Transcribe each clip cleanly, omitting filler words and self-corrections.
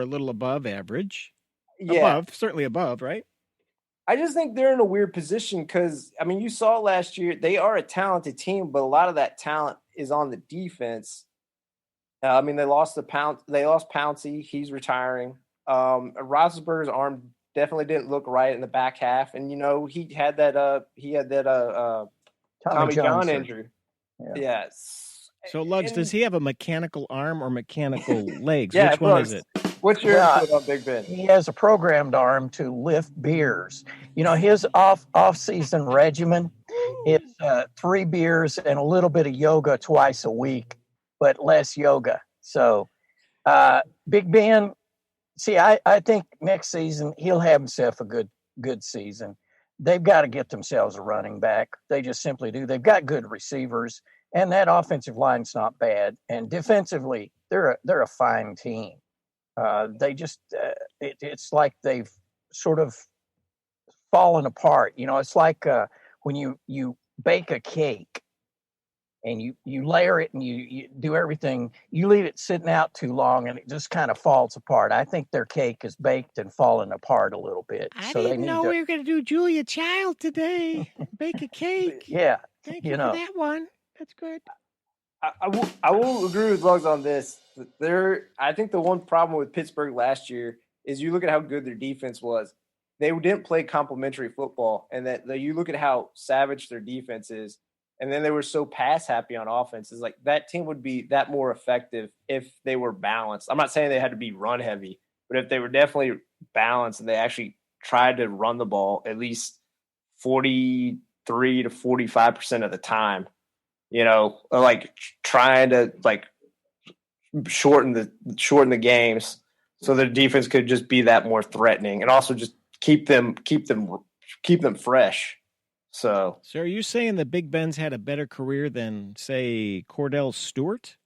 a little above average. Yeah. Certainly above, right? I just think they're in a weird position because, I mean, you saw last year, they are a talented team, but a lot of that talent is on the defense. I mean, they lost Pouncey. He's retiring. Roethlisberger's arm definitely didn't look right in the back half. And, he had that Tommy John injury. Yeah. Yes. So, Lugs, does he have a mechanical arm or mechanical legs? Yeah, Which one is it? What's your input on Big Ben? He has a programmed arm to lift beers. His off-season regimen is 3 beers and a little bit of yoga twice a week, but less yoga. So, Big Ben, see, I think next season he'll have himself a good season. They've got to get themselves a running back. They just simply do. They've got good receivers, and that offensive line's not bad. And defensively, they're a fine team. They just it's like they've sort of fallen apart. It's like when you bake a cake and you layer it and you do everything, you leave it sitting out too long and it just kind of falls apart. I think their cake is baked and fallen apart a little bit. I didn't know we were going to do Julia Child today. Bake a cake. Yeah. Thank you for that one. That's good. I will agree with Lugs on this. I think the one problem with Pittsburgh last year is you look at how good their defense was. They didn't play complementary football, and that you look at how savage their defense is, and then they were so pass happy on offense. It's like that team would be that more effective if they were balanced. I'm not saying they had to be run heavy, but if they were definitely balanced and they actually tried to run the ball at least 43 to 45% of the time, like trying to shorten the games so the defense could just be that more threatening and also just keep them fresh. So are you saying that Big Ben's had a better career than, say, Cordell Stewart?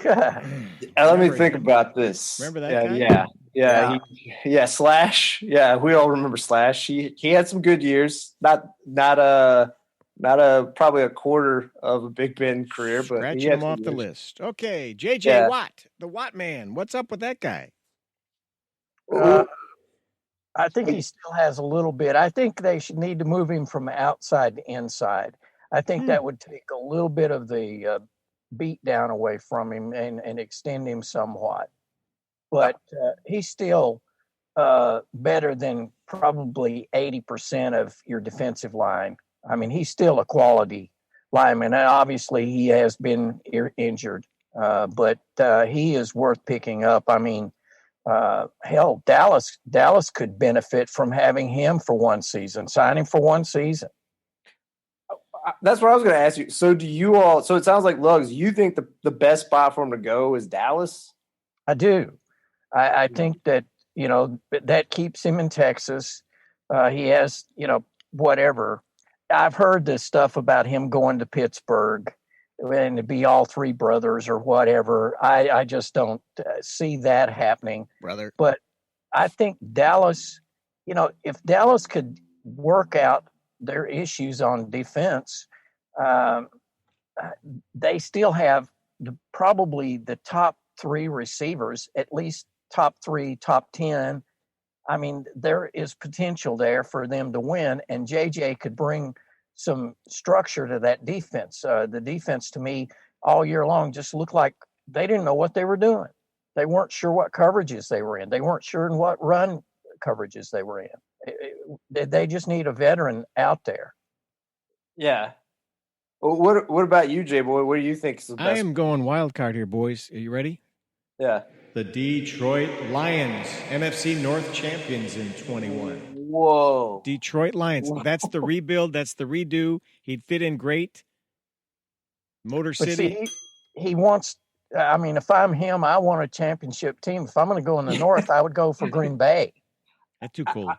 Let me think about this. Remember that guy? Yeah. Slash. Yeah, we all remember Slash. He had some good years. Not probably a quarter of a Big Ben career, but scratching him off the list. Okay, J.J. Watt, the Watt man. What's up with that guy? I think he still has a little bit. I think they should need to move him from outside to inside. I think that would take a little bit of the beat down away from him and extend him somewhat. But he's still better than probably 80% of your defensive line. I mean, he's still a quality lineman. And obviously, he has been injured, but he is worth picking up. I mean, hell, Dallas could benefit from having him for one season, sign him for one season. That's what I was going to ask you. So so it sounds like, Lugs, you think the best spot for him to go is Dallas? I do. I think that, that keeps him in Texas. He has, whatever. I've heard this stuff about him going to Pittsburgh and to be all 3 brothers or whatever. I just don't see that happening. Brother. But I think Dallas, if Dallas could work out their issues on defense, they still have probably the top 3 receivers, at least top 3, top 10. I mean, there is potential there for them to win, and JJ could bring some structure to that defense. The defense, to me, all year long just looked like they didn't know what they were doing. They weren't sure what coverages they were in. They weren't sure in what run coverages they were in. They just need a veteran out there. Yeah. Well, what about you, J-Boy? What do you think is the best? I am going wild card here, boys. Are you ready? Yeah. The Detroit Lions, NFC North champions in 21. Whoa. Detroit Lions. Whoa. That's the rebuild. That's the redo. He'd fit in great. Motor City. See, he wants, I mean, if I'm him, I want a championship team. If I'm going to go in the North, I would go for Green Bay. That's too cold.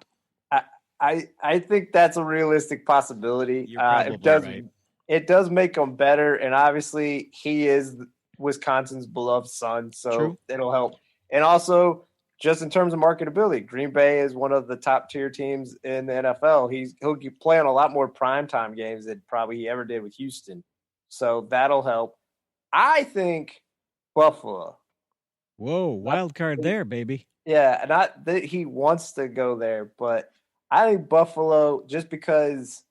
I think that's a realistic possibility. You're probably right. It does make him better, and obviously he is Wisconsin's beloved son, so True. It'll help. And also, just in terms of marketability, Green Bay is one of the top tier teams in the NFL. He'll play on a lot more primetime games than probably he ever did with Houston, so that'll help. I think Buffalo. Whoa, wild card there, baby. Yeah, not that he wants to go there, but I think Buffalo, just because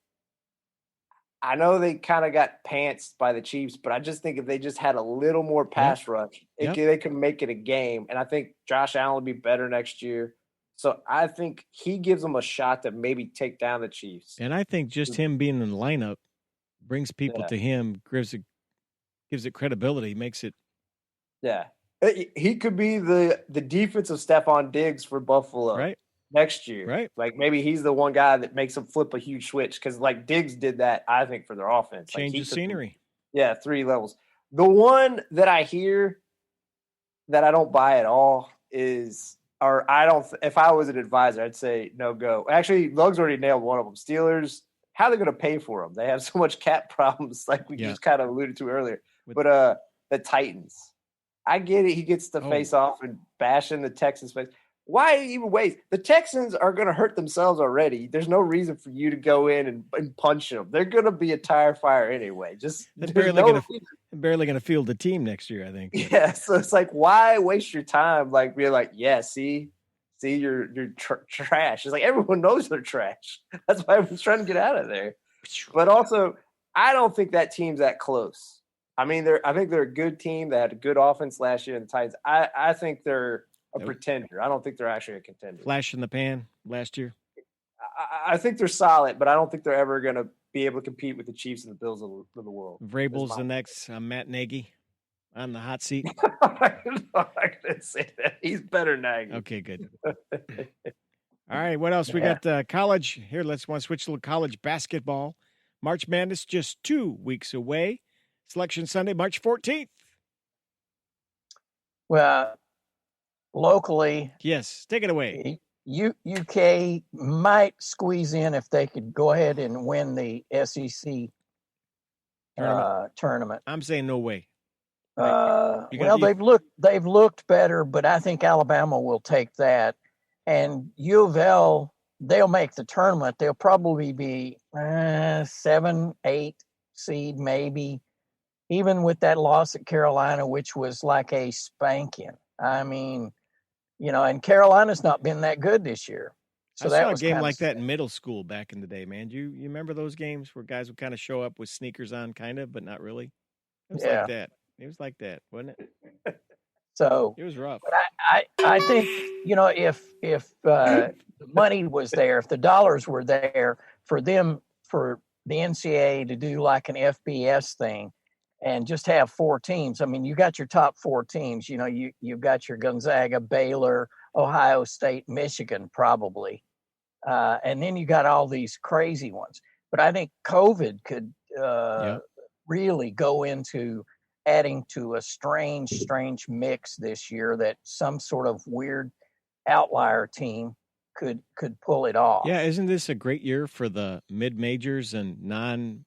I know they kind of got pantsed by the Chiefs, but I just think if they just had a little more pass rush, they could make it a game. And I think Josh Allen will be better next year. So I think he gives them a shot to maybe take down the Chiefs. And I think just him being in the lineup brings people to him, gives it credibility, makes it. Yeah. He could be the defense of Stephon Diggs for Buffalo next year. Right. Like maybe he's the one guy that makes them flip a huge switch because like Diggs did that, I think, for their offense. Change the scenery. 3 levels. The one that I hear that I don't buy at all is – or I don't – if I was an advisor, I'd say no go. Actually, Lugs already nailed one of them. Steelers, how are they going to pay for them? They have so much cap problems like we just kind of alluded to earlier. But the Titans – I get it. He gets to face off and bash in the Texans' face. Why even waste? The Texans are going to hurt themselves already. There's no reason for you to go in and punch them. They're going to be a tire fire anyway. They're barely going to field the team next year, I think. Yeah, so it's like, why waste your time? Like, we're like, yeah, see, you're trash. It's like everyone knows they're trash. That's why everyone's trying to get out of there. But also, I don't think that team's that close. I mean, I think they're a good team. They had a good offense last year in the Titans. I think they're a pretender. I don't think they're actually a contender. Flash in the pan last year. I think they're solid, but I don't think they're ever going to be able to compete with the Chiefs and the Bills of the world. Vrabel's the next Matt Nagy on the hot seat. I couldn't say that. He's better than Nagy. Okay, good. All right, what else? We got college. Here, let's switch to college basketball. March Madness just 2 weeks away. Selection Sunday, March 14th. Well, locally. Yes, take it away. UK might squeeze in if they could go ahead and win the SEC tournament. I'm saying no way. They've looked better, but I think Alabama will take that. And U of L, they'll make the tournament. They'll probably be 7, 8 seed maybe. Even with that loss at Carolina, which was like a spanking. I mean, and Carolina's not been that good this year. So I saw a game like that in middle school back in the day, man. You remember those games where guys would kind of show up with sneakers on, kind of, but not really? It was like that. It was like that, wasn't it? So it was rough. But I think, if the money was there, if the dollars were there for the NCAA to do like an FBS thing, and just have 4 teams. I mean, you got your top 4 teams. You've got your Gonzaga, Baylor, Ohio State, Michigan, probably. And then you got all these crazy ones. But I think COVID could really go into adding to a strange mix this year that some sort of weird outlier team could pull it off. Yeah, isn't this a great year for the mid-majors and non-blue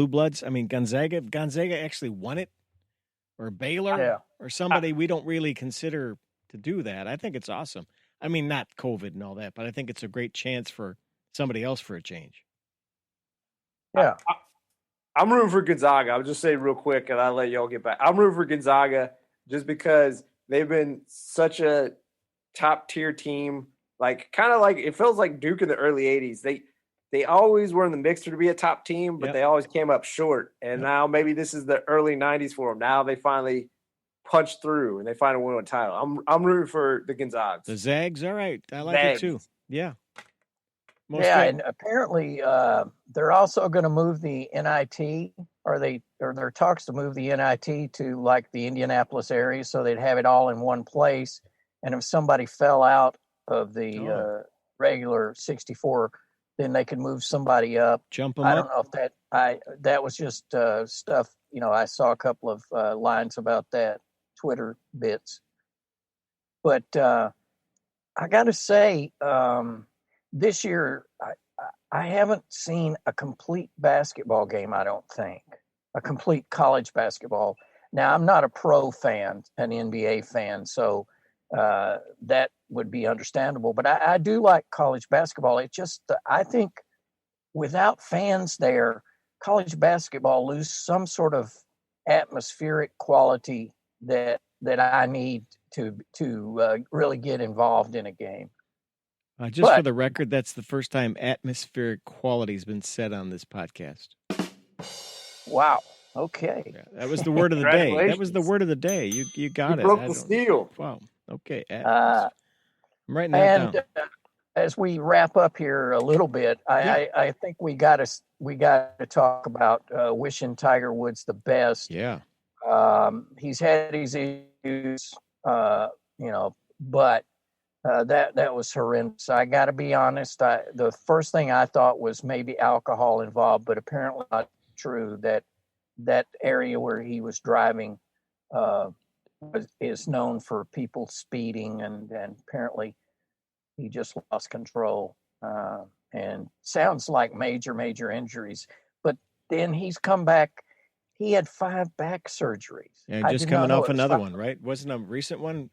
bloods? I mean, Gonzaga actually won it, or Baylor, or somebody we don't really consider to do that. I think it's awesome. I mean, not COVID and all that, but I think it's a great chance for somebody else for a change. Yeah. I'm rooting for Gonzaga. I'll just say real quick, and I'll let y'all get back. I'm rooting for Gonzaga just because they've been such a top-tier team. Like, kind of like, it feels like Duke in the early 80s. They always were in the mixer to be a top team, but they always came up short. And now maybe this is the early 90s for them. Now they finally punch through and they finally win a title. I'm rooting for the Gonzagas. The Zags, all right. I like it too. Yeah. And apparently they're also going to move the NIT, or there are talks to move the NIT to like the Indianapolis area, so they'd have it all in one place. And if somebody fell out of the regular 64, then they could move somebody up. Jump them I up. don't know if that was just stuff. I saw a couple of lines about that, Twitter bits. But I got to say, this year I haven't seen a complete basketball game. I don't think a complete college basketball. Now I'm not a pro fan, an NBA fan, so that would be understandable. But I do like college basketball. It just, I think without fans there, college basketball loses some sort of atmospheric quality that that I need to really get involved in a game. For the record, that's the first time atmospheric quality has been said on this podcast. Wow. Okay. Yeah, that was the word of the day. That was the word of the day. You got it. Broke the seal. Wow. Okay. I'm writing that down. As we wrap up here a little bit, I think we got to talk about wishing Tiger Woods the best. Yeah. He's had his issues, but that was horrendous. I got to be honest. The first thing I thought was maybe alcohol involved, but apparently not true. That area where he was driving is known for people speeding, and apparently he just lost control and sounds like major injuries. But then he's come back. He had 5 back surgeries. Yeah, just coming off another one, right? Wasn't a recent one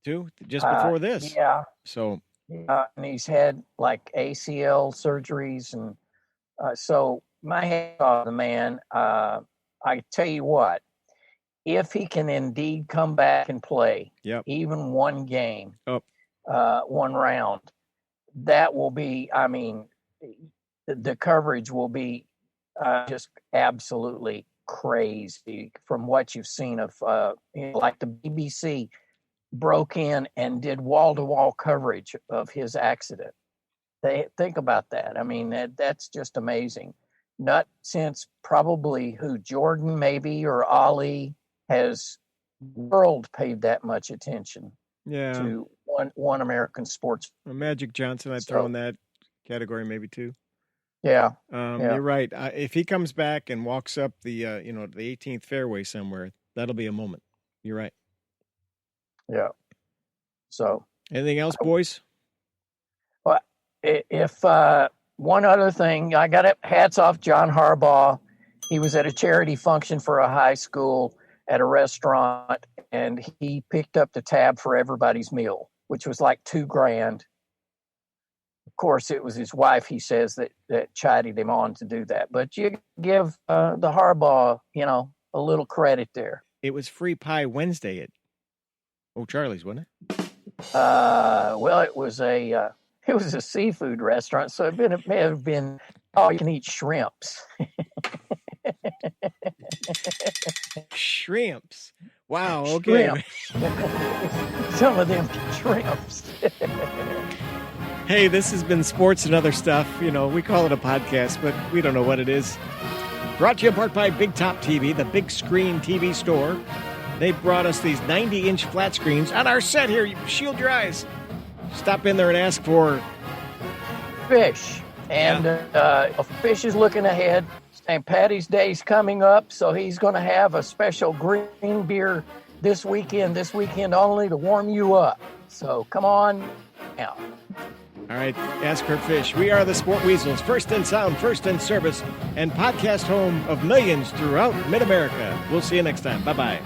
too, just before this? Yeah. So. And he's had like ACL surgeries, and so my head on the man. I tell you what, if he can indeed come back and play, even one game, one round, that will be, I mean, the coverage will be just absolutely crazy from what you've seen of, like the BBC broke in and did wall-to-wall coverage of his accident. They think about that. I mean, that's just amazing. Not since probably Jordan maybe or Ali has world paid that much attention to one American sports. Magic Johnson, I'd throw in that category maybe too. Yeah. You're right. If he comes back and walks up the the 18th fairway somewhere, that'll be a moment. You're right. Yeah. So. Anything else, boys? Well, if one other thing, I got hats off John Harbaugh. He was at a charity function for a high school at a restaurant, and he picked up the tab for everybody's meal, which was like $2,000. Of course, it was his wife, he says, that chided him on to do that. But you give the Harbaugh, a little credit there. It was Free Pie Wednesday at Charlie's, wasn't it? Well, it was a seafood restaurant, so it may have been you can eat shrimps. Shrimps. Wow. Okay. Shrimps. Some of them shrimps. Hey, this has been Sports and Other Stuff. We call it a podcast, but we don't know what it is. Brought to you in part by Big Top TV, the big screen TV store. They brought us these 90-inch flat screens on our set here. You shield your eyes. Stop in there and ask for fish. And a fish is looking ahead. St. Patty's Day's coming up, so he's going to have a special green beer this weekend only to warm you up. So come on out. All right, ask for fish. We are the Sport Weasels, first in sound, first in service, and podcast home of millions throughout Mid-America. We'll see you next time. Bye-bye.